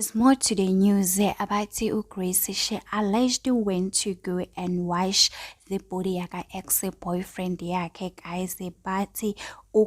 There's more to the news about Grace. She allegedly went to go and wash the body of her ex-boyfriend yakhe, guys, but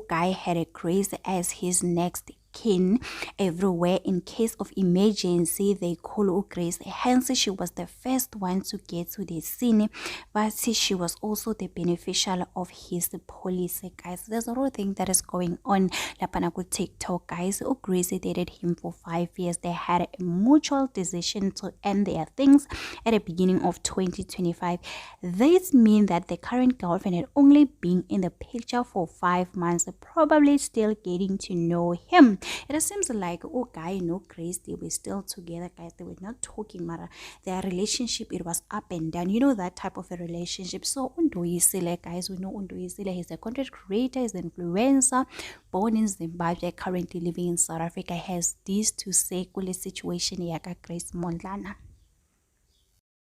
guy had a Grace as his next kin everywhere. In case of emergency, they call Grace. Hence, she was the first one to get to the scene, but she was also the beneficial of his policy, guys. There's a lot of thing that is going on. Lapanaku TikTok, guys. Grace dated him for 5 years. They had a mutual decision to end their things at the beginning of 2025. This means that the current girlfriend had only been in the picture for 5 months, probably still getting to know him. It seems like guy no Grace, they were still together, guys. They were not talking, matter their relationship, it was up and down, you know, that type of a relationship. So Undoyisile, guys, we know Undoyisile, he's a content creator, he's an influencer, born in Zimbabwe, currently living in South Africa. Has this to say kule situation yaka Grace Mondlana.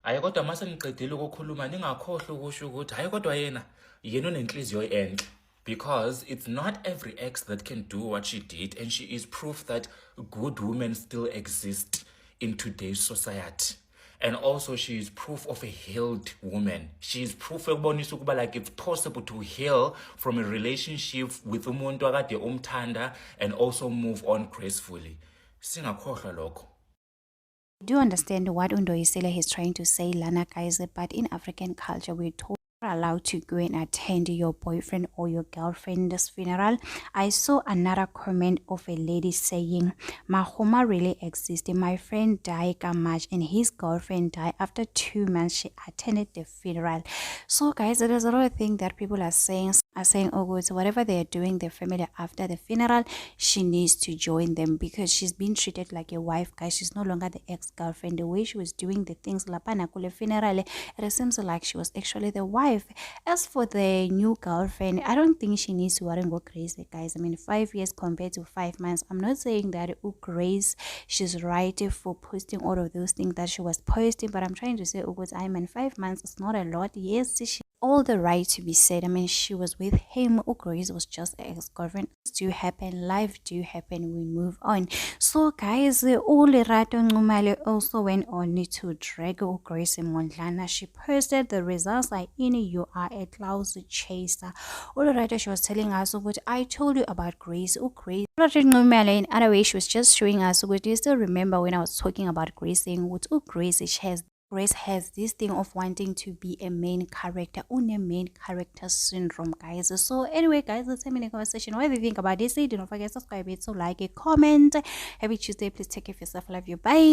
Hayi kodwa mase niqedile ukukhuluma ningakhohlwa ukusho ukuthi hayi kodwa yena unenhliziyo enhle, because it's not every ex that can do what she did, and she is proof that good women still exist in today's society. And also she is proof of a healed woman. She is proof ekubonisa ukuba like it's possible to heal from a relationship with umuntu akade umthanda and also move on gracefully. Singakhohlwa lokho. I do understand what Undoyisile is trying to say, Lana, guys, but in African culture, we're told you're allowed to go and attend your boyfriend or your girlfriend's funeral. I saw another comment of a lady saying, Mahoma really existed. My friend died March and his girlfriend died after 2 months. She attended the funeral. So, guys, there's a lot of things that people are saying, oh good, so whatever they're doing, their family after the funeral, she needs to join them because she's been treated like a wife, guys. She's no longer the ex-girlfriend. The way she was doing the things lapana kule funeral, it seems like she was actually the wife. As for the new girlfriend, I don't think she needs to worry and go crazy, guys. I mean, 5 years compared to 5 months. I'm not saying that Grace, she's right for posting all of those things that she was posting, but I'm trying to say, I mean, 5 months is not a lot. Yes, she all the right to be said. I mean, she was with him. Grace was just an ex-girlfriend. Do happen, life do happen, we move on. So guys, Rato Ngumale also went on to drag Grace Mondlana. She posted the results like, you are a cloud chaser. Rato, she was telling us what I told you about Grace. Grace Ngumale, in other way, she was just showing us what you still remember when I was talking about Grace, saying what Grace has this thing of wanting to be a main character, main character syndrome, guys. So anyway, guys, let's have a conversation. What do you think about this? Do not forget to subscribe, so like, a comment. Happy Tuesday. Please take care of yourself. Love you. Bye.